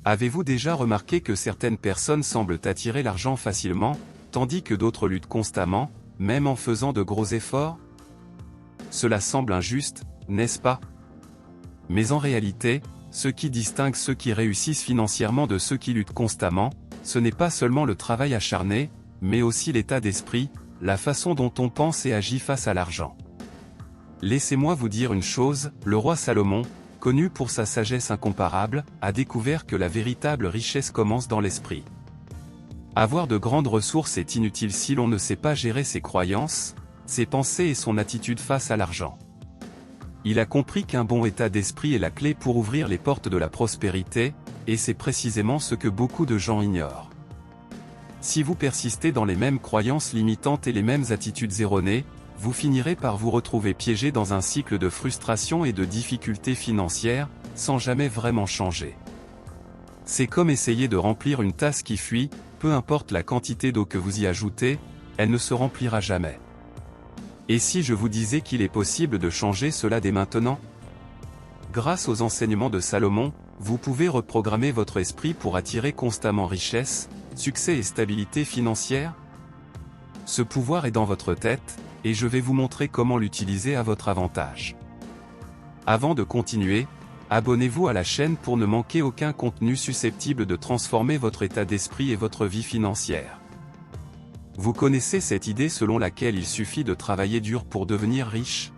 Avez-vous déjà remarqué que certaines personnes semblent attirer l'argent facilement, tandis que d'autres luttent constamment, même en faisant de gros efforts? Cela semble injuste, n'est-ce pas? Mais en réalité, ce qui distingue ceux qui réussissent financièrement de ceux qui luttent constamment, ce n'est pas seulement le travail acharné, mais aussi l'état d'esprit, la façon dont on pense et agit face à l'argent. Laissez-moi vous dire une chose, le roi Salomon, connu pour sa sagesse incomparable, a découvert que la véritable richesse commence dans l'esprit. Avoir de grandes ressources est inutile si l'on ne sait pas gérer ses croyances, ses pensées et son attitude face à l'argent. Il a compris qu'un bon état d'esprit est la clé pour ouvrir les portes de la prospérité, et c'est précisément ce que beaucoup de gens ignorent. Si vous persistez dans les mêmes croyances limitantes et les mêmes attitudes erronées, vous finirez par vous retrouver piégé dans un cycle de frustration et de difficultés financières, sans jamais vraiment changer. C'est comme essayer de remplir une tasse qui fuit, peu importe la quantité d'eau que vous y ajoutez, elle ne se remplira jamais. Et si je vous disais qu'il est possible de changer cela dès maintenant? Grâce aux enseignements de Salomon, vous pouvez reprogrammer votre esprit pour attirer constamment richesse, succès et stabilité financière. Ce pouvoir est dans votre tête, et je vais vous montrer comment l'utiliser à votre avantage. Avant de continuer, abonnez-vous à la chaîne pour ne manquer aucun contenu susceptible de transformer votre état d'esprit et votre vie financière. Vous connaissez cette idée selon laquelle il suffit de travailler dur pour devenir riche?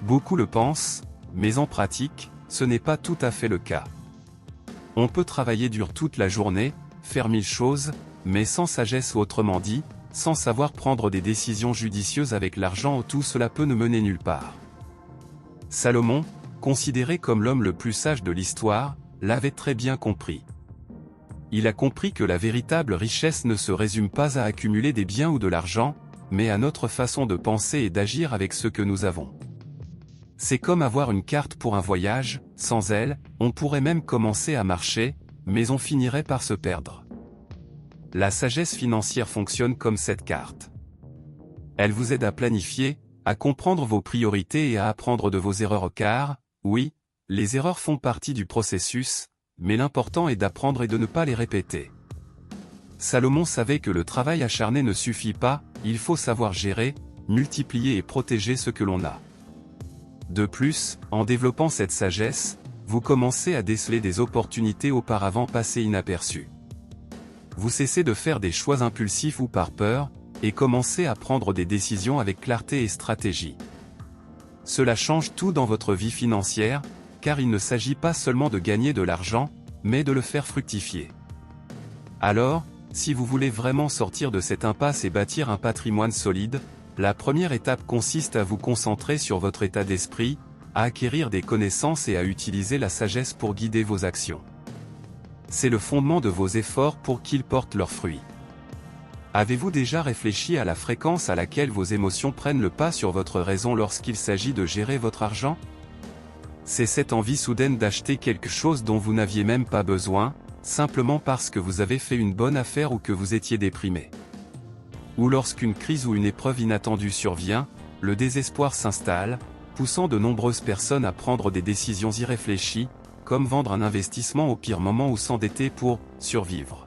Beaucoup le pensent, mais en pratique, ce n'est pas tout à fait le cas. On peut travailler dur toute la journée, faire 1000 choses, mais sans sagesse ou autrement dit, sans savoir prendre des décisions judicieuses avec l'argent, tout cela peut ne mener nulle part. Salomon, considéré comme l'homme le plus sage de l'histoire, l'avait très bien compris. Il a compris que la véritable richesse ne se résume pas à accumuler des biens ou de l'argent, mais à notre façon de penser et d'agir avec ce que nous avons. C'est comme avoir une carte pour un voyage, sans elle, on pourrait même commencer à marcher, mais on finirait par se perdre. La sagesse financière fonctionne comme cette carte. Elle vous aide à planifier, à comprendre vos priorités et à apprendre de vos erreurs car, oui, les erreurs font partie du processus, mais l'important est d'apprendre et de ne pas les répéter. Salomon savait que le travail acharné ne suffit pas, il faut savoir gérer, multiplier et protéger ce que l'on a. De plus, en développant cette sagesse, vous commencez à déceler des opportunités auparavant passées inaperçues. Vous cessez de faire des choix impulsifs ou par peur, et commencez à prendre des décisions avec clarté et stratégie. Cela change tout dans votre vie financière, car il ne s'agit pas seulement de gagner de l'argent, mais de le faire fructifier. Alors, si vous voulez vraiment sortir de cette impasse et bâtir un patrimoine solide, la première étape consiste à vous concentrer sur votre état d'esprit, à acquérir des connaissances et à utiliser la sagesse pour guider vos actions. C'est le fondement de vos efforts pour qu'ils portent leurs fruits. Avez-vous déjà réfléchi à la fréquence à laquelle vos émotions prennent le pas sur votre raison lorsqu'il s'agit de gérer votre argent? C'est cette envie soudaine d'acheter quelque chose dont vous n'aviez même pas besoin, simplement parce que vous avez fait une bonne affaire ou que vous étiez déprimé. Ou lorsqu'une crise ou une épreuve inattendue survient, le désespoir s'installe, poussant de nombreuses personnes à prendre des décisions irréfléchies, comme vendre un investissement au pire moment ou s'endetter pour survivre.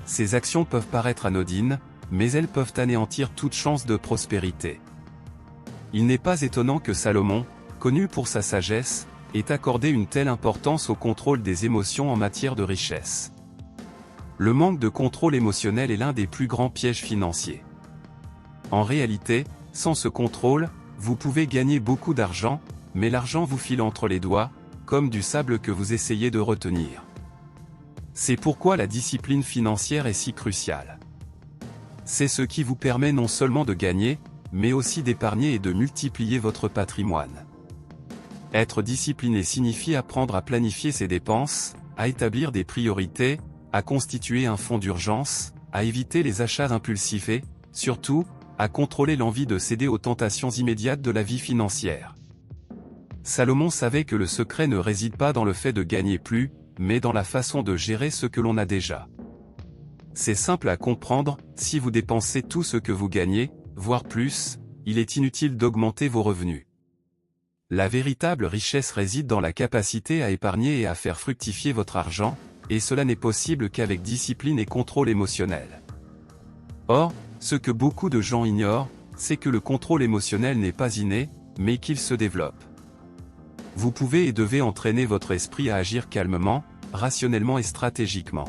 Ces actions peuvent paraître anodines, mais elles peuvent anéantir toute chance de prospérité. Il n'est pas étonnant que Salomon, connu pour sa sagesse, ait accordé une telle importance au contrôle des émotions en matière de richesse. Le manque de contrôle émotionnel est l'un des plus grands pièges financiers. En réalité, sans ce contrôle, vous pouvez gagner beaucoup d'argent, mais l'argent vous file entre les doigts, comme du sable que vous essayez de retenir. C'est pourquoi la discipline financière est si cruciale. C'est ce qui vous permet non seulement de gagner, mais aussi d'épargner et de multiplier votre patrimoine. Être discipliné signifie apprendre à planifier ses dépenses, à établir des priorités, à constituer un fonds d'urgence, à éviter les achats impulsifs et, surtout, à contrôler l'envie de céder aux tentations immédiates de la vie financière. Salomon savait que le secret ne réside pas dans le fait de gagner plus, mais dans la façon de gérer ce que l'on a déjà. C'est simple à comprendre, si vous dépensez tout ce que vous gagnez, voire plus, il est inutile d'augmenter vos revenus. La véritable richesse réside dans la capacité à épargner et à faire fructifier votre argent, et cela n'est possible qu'avec discipline et contrôle émotionnel. Or, ce que beaucoup de gens ignorent, c'est que le contrôle émotionnel n'est pas inné, mais qu'il se développe. Vous pouvez et devez entraîner votre esprit à agir calmement, rationnellement et stratégiquement.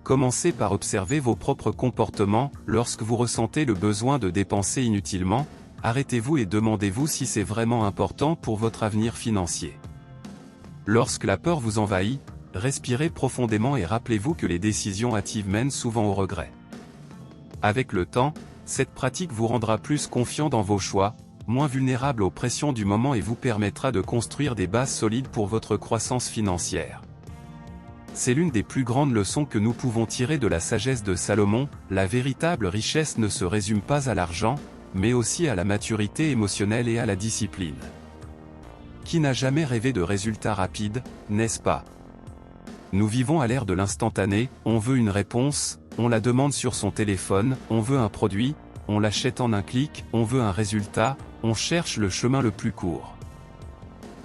Commencez par observer vos propres comportements. Lorsque vous ressentez le besoin de dépenser inutilement, arrêtez-vous et demandez-vous si c'est vraiment important pour votre avenir financier. Lorsque la peur vous envahit, respirez profondément et rappelez-vous que les décisions hâtives mènent souvent au regret. Avec le temps, cette pratique vous rendra plus confiant dans vos choix, moins vulnérable aux pressions du moment et vous permettra de construire des bases solides pour votre croissance financière. C'est l'une des plus grandes leçons que nous pouvons tirer de la sagesse de Salomon. La véritable richesse ne se résume pas à l'argent, mais aussi à la maturité émotionnelle et à la discipline. Qui n'a jamais rêvé de résultats rapides, n'est-ce pas? Nous vivons à l'ère de l'instantané, on veut une réponse, on la demande sur son téléphone, on veut un produit, on l'achète en un clic, on veut un résultat, on cherche le chemin le plus court.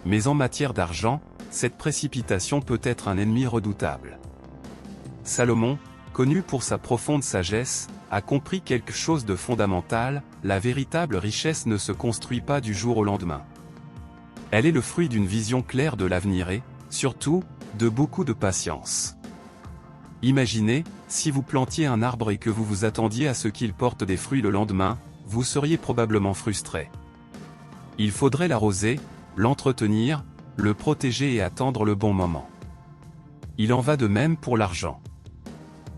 Mais en matière d'argent, cette précipitation peut être un ennemi redoutable. Salomon, connu pour sa profonde sagesse, a compris quelque chose de fondamental: la véritable richesse ne se construit pas du jour au lendemain. Elle est le fruit d'une vision claire de l'avenir et, surtout, de beaucoup de patience. Imaginez, si vous plantiez un arbre et que vous vous attendiez à ce qu'il porte des fruits le lendemain, vous seriez probablement frustré. Il faudrait l'arroser, l'entretenir, le protéger et attendre le bon moment. Il en va de même pour l'argent.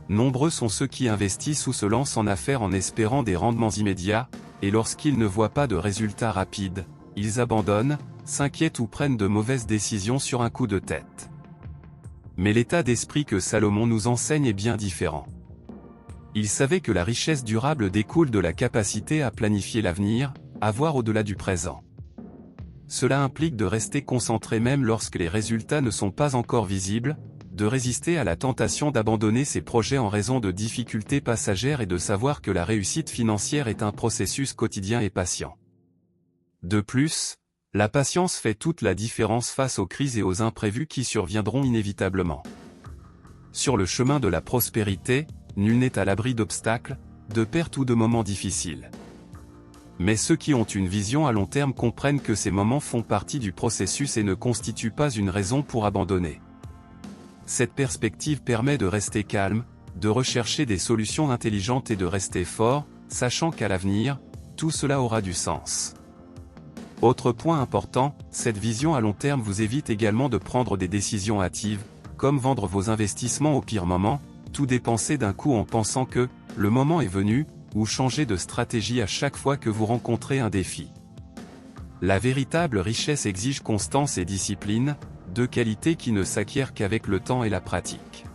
Nombreux sont ceux qui investissent ou se lancent en affaires en espérant des rendements immédiats, et lorsqu'ils ne voient pas de résultats rapides, ils abandonnent, s'inquiètent ou prennent de mauvaises décisions sur un coup de tête. Mais l'état d'esprit que Salomon nous enseigne est bien différent. Il savait que la richesse durable découle de la capacité à planifier l'avenir, à voir au-delà du présent. Cela implique de rester concentré même lorsque les résultats ne sont pas encore visibles, de résister à la tentation d'abandonner ses projets en raison de difficultés passagères et de savoir que la réussite financière est un processus quotidien et patient. De plus, la patience fait toute la différence face aux crises et aux imprévus qui surviendront inévitablement. Sur le chemin de la prospérité, nul n'est à l'abri d'obstacles, de pertes ou de moments difficiles. Mais ceux qui ont une vision à long terme comprennent que ces moments font partie du processus et ne constituent pas une raison pour abandonner. Cette perspective permet de rester calme, de rechercher des solutions intelligentes et de rester fort, sachant qu'à l'avenir, tout cela aura du sens. Autre point important, cette vision à long terme vous évite également de prendre des décisions hâtives, comme vendre vos investissements au pire moment, tout dépenser d'un coup en pensant que le moment est venu, ou changer de stratégie à chaque fois que vous rencontrez un défi. La véritable richesse exige constance et discipline, deux qualités qui ne s'acquièrent qu'avec le temps et la pratique.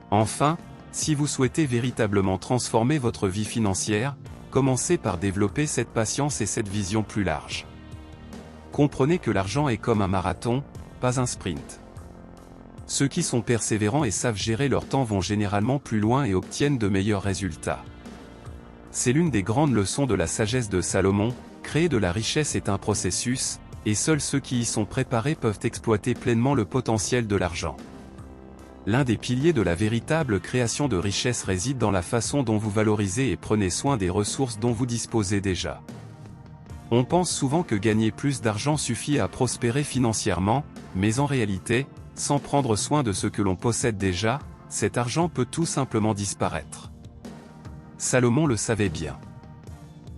Enfin, si vous souhaitez véritablement transformer votre vie financière, commencez par développer cette patience et cette vision plus large. Comprenez que l'argent est comme un marathon, pas un sprint. Ceux qui sont persévérants et savent gérer leur temps vont généralement plus loin et obtiennent de meilleurs résultats. C'est l'une des grandes leçons de la sagesse de Salomon: créer de la richesse est un processus, et seuls ceux qui y sont préparés peuvent exploiter pleinement le potentiel de l'argent. L'un des piliers de la véritable création de richesse réside dans la façon dont vous valorisez et prenez soin des ressources dont vous disposez déjà. On pense souvent que gagner plus d'argent suffit à prospérer financièrement, mais en réalité, sans prendre soin de ce que l'on possède déjà, cet argent peut tout simplement disparaître. Salomon le savait bien.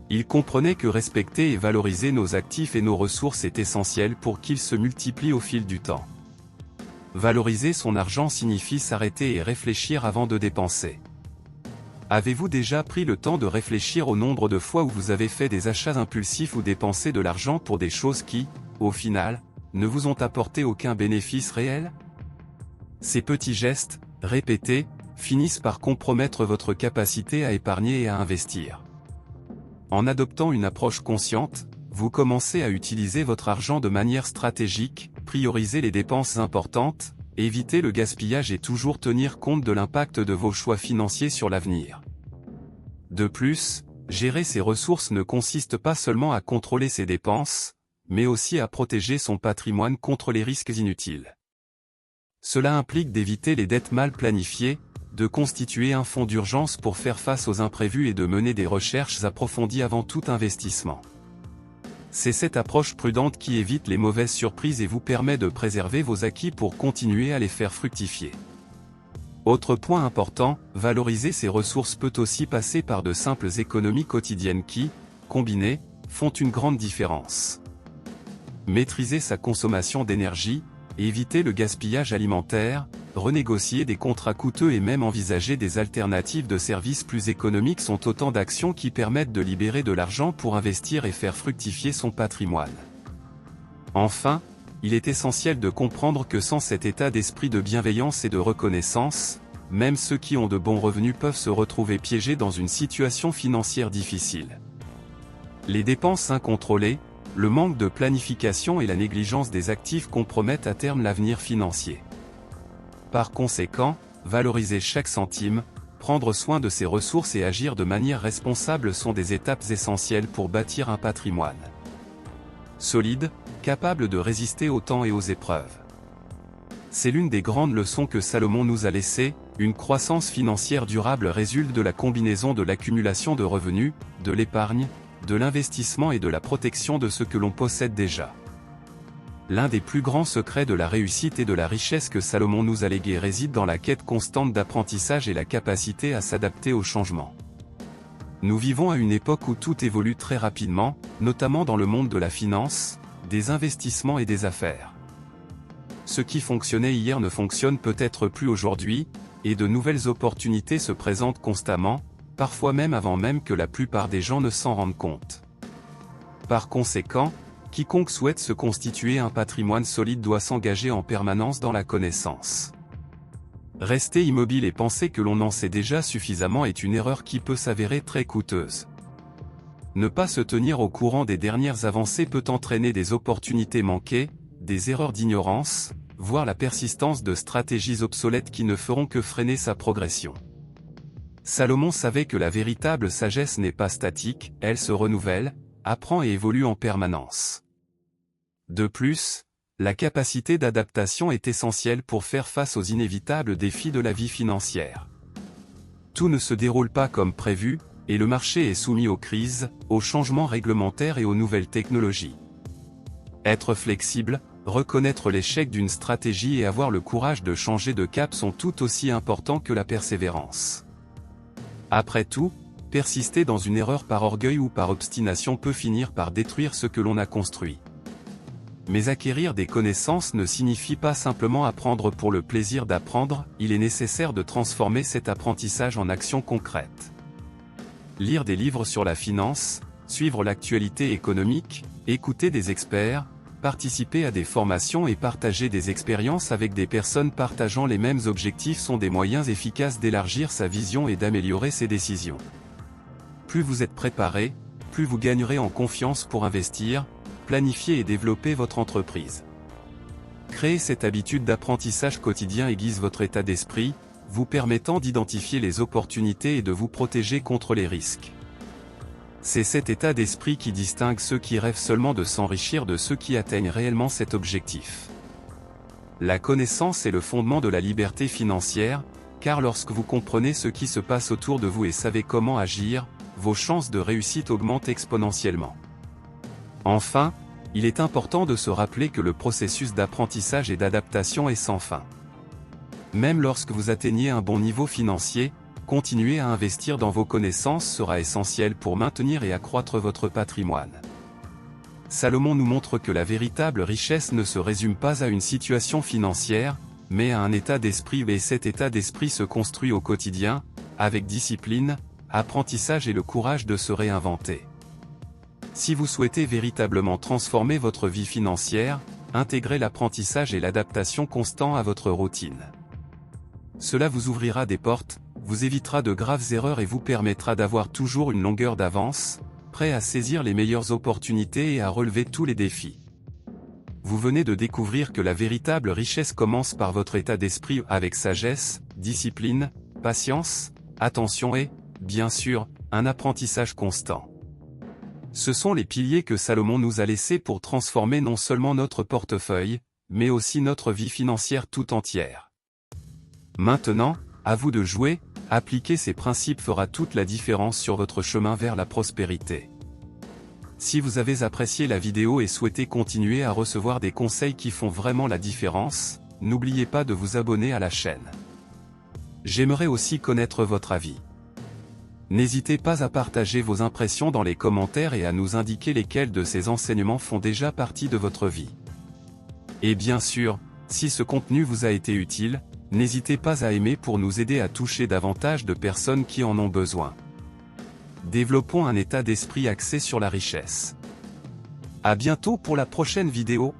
Il comprenait que respecter et valoriser nos actifs et nos ressources est essentiel pour qu'ils se multiplient au fil du temps. Valoriser son argent signifie s'arrêter et réfléchir avant de dépenser. Avez-vous déjà pris le temps de réfléchir au nombre de fois où vous avez fait des achats impulsifs ou dépensé de l'argent pour des choses qui, au final, ne vous ont apporté aucun bénéfice réel? Ces petits gestes, répétés, finissent par compromettre votre capacité à épargner et à investir. En adoptant une approche consciente, vous commencez à utiliser votre argent de manière stratégique, prioriser les dépenses importantes, éviter le gaspillage et toujours tenir compte de l'impact de vos choix financiers sur l'avenir. De plus, gérer ses ressources ne consiste pas seulement à contrôler ses dépenses, mais aussi à protéger son patrimoine contre les risques inutiles. Cela implique d'éviter les dettes mal planifiées, de constituer un fonds d'urgence pour faire face aux imprévus et de mener des recherches approfondies avant tout investissement. C'est cette approche prudente qui évite les mauvaises surprises et vous permet de préserver vos acquis pour continuer à les faire fructifier. Autre point important, valoriser ses ressources peut aussi passer par de simples économies quotidiennes qui, combinées, font une grande différence. Maîtriser sa consommation d'énergie, éviter le gaspillage alimentaire, renégocier des contrats coûteux et même envisager des alternatives de services plus économiques sont autant d'actions qui permettent de libérer de l'argent pour investir et faire fructifier son patrimoine. Enfin, il est essentiel de comprendre que sans cet état d'esprit de bienveillance et de reconnaissance, même ceux qui ont de bons revenus peuvent se retrouver piégés dans une situation financière difficile. Les dépenses incontrôlées, le manque de planification et la négligence des actifs compromettent à terme l'avenir financier. Par conséquent, valoriser chaque centime, prendre soin de ses ressources et agir de manière responsable sont des étapes essentielles pour bâtir un patrimoine solide, capable de résister au temps et aux épreuves. C'est l'une des grandes leçons que Salomon nous a laissées, une croissance financière durable résulte de la combinaison de l'accumulation de revenus, de l'épargne, de l'investissement et de la protection de ce que l'on possède déjà. L'un des plus grands secrets de la réussite et de la richesse que Salomon nous a légué réside dans la quête constante d'apprentissage et la capacité à s'adapter aux changements. Nous vivons à une époque où tout évolue très rapidement, notamment dans le monde de la finance, des investissements et des affaires. Ce qui fonctionnait hier ne fonctionne peut-être plus aujourd'hui, et de nouvelles opportunités se présentent constamment, parfois même avant même que la plupart des gens ne s'en rendent compte. Par conséquent, quiconque souhaite se constituer un patrimoine solide doit s'engager en permanence dans la connaissance. Rester immobile et penser que l'on en sait déjà suffisamment est une erreur qui peut s'avérer très coûteuse. Ne pas se tenir au courant des dernières avancées peut entraîner des opportunités manquées, des erreurs d'ignorance, voire la persistance de stratégies obsolètes qui ne feront que freiner sa progression. Salomon savait que la véritable sagesse n'est pas statique, elle se renouvelle, apprend et évolue en permanence. De plus, la capacité d'adaptation est essentielle pour faire face aux inévitables défis de la vie financière. Tout ne se déroule pas comme prévu, et le marché est soumis aux crises, aux changements réglementaires et aux nouvelles technologies. Être flexible, reconnaître l'échec d'une stratégie et avoir le courage de changer de cap sont tout aussi importants que la persévérance. Après tout, persister dans une erreur par orgueil ou par obstination peut finir par détruire ce que l'on a construit. Mais acquérir des connaissances ne signifie pas simplement apprendre pour le plaisir d'apprendre, il est nécessaire de transformer cet apprentissage en action concrète. Lire des livres sur la finance, suivre l'actualité économique, écouter des experts, participer à des formations et partager des expériences avec des personnes partageant les mêmes objectifs sont des moyens efficaces d'élargir sa vision et d'améliorer ses décisions. Plus vous êtes préparé, plus vous gagnerez en confiance pour investir, planifier et développer votre entreprise. Créez cette habitude d'apprentissage quotidien aiguise votre état d'esprit, vous permettant d'identifier les opportunités et de vous protéger contre les risques. C'est cet état d'esprit qui distingue ceux qui rêvent seulement de s'enrichir de ceux qui atteignent réellement cet objectif. La connaissance est le fondement de la liberté financière, car lorsque vous comprenez ce qui se passe autour de vous et savez comment agir, vos chances de réussite augmentent exponentiellement. Enfin, il est important de se rappeler que le processus d'apprentissage et d'adaptation est sans fin. Même lorsque vous atteignez un bon niveau financier, continuer à investir dans vos connaissances sera essentiel pour maintenir et accroître votre patrimoine. Salomon nous montre que la véritable richesse ne se résume pas à une situation financière, mais à un état d'esprit et cet état d'esprit se construit au quotidien, avec discipline, apprentissage et le courage de se réinventer. Si vous souhaitez véritablement transformer votre vie financière, intégrez l'apprentissage et l'adaptation constant à votre routine. Cela vous ouvrira des portes, vous évitera de graves erreurs et vous permettra d'avoir toujours une longueur d'avance, prêt à saisir les meilleures opportunités et à relever tous les défis. Vous venez de découvrir que la véritable richesse commence par votre état d'esprit avec sagesse, discipline, patience, attention et, bien sûr, un apprentissage constant. Ce sont les piliers que Salomon nous a laissés pour transformer non seulement notre portefeuille, mais aussi notre vie financière tout entière. Maintenant, à vous de jouer, appliquer ces principes fera toute la différence sur votre chemin vers la prospérité. Si vous avez apprécié la vidéo et souhaitez continuer à recevoir des conseils qui font vraiment la différence, n'oubliez pas de vous abonner à la chaîne. J'aimerais aussi connaître votre avis. N'hésitez pas à partager vos impressions dans les commentaires et à nous indiquer lesquels de ces enseignements font déjà partie de votre vie. Et bien sûr, si ce contenu vous a été utile, n'hésitez pas à aimer pour nous aider à toucher davantage de personnes qui en ont besoin. Développons un état d'esprit axé sur la richesse. À bientôt pour la prochaine vidéo.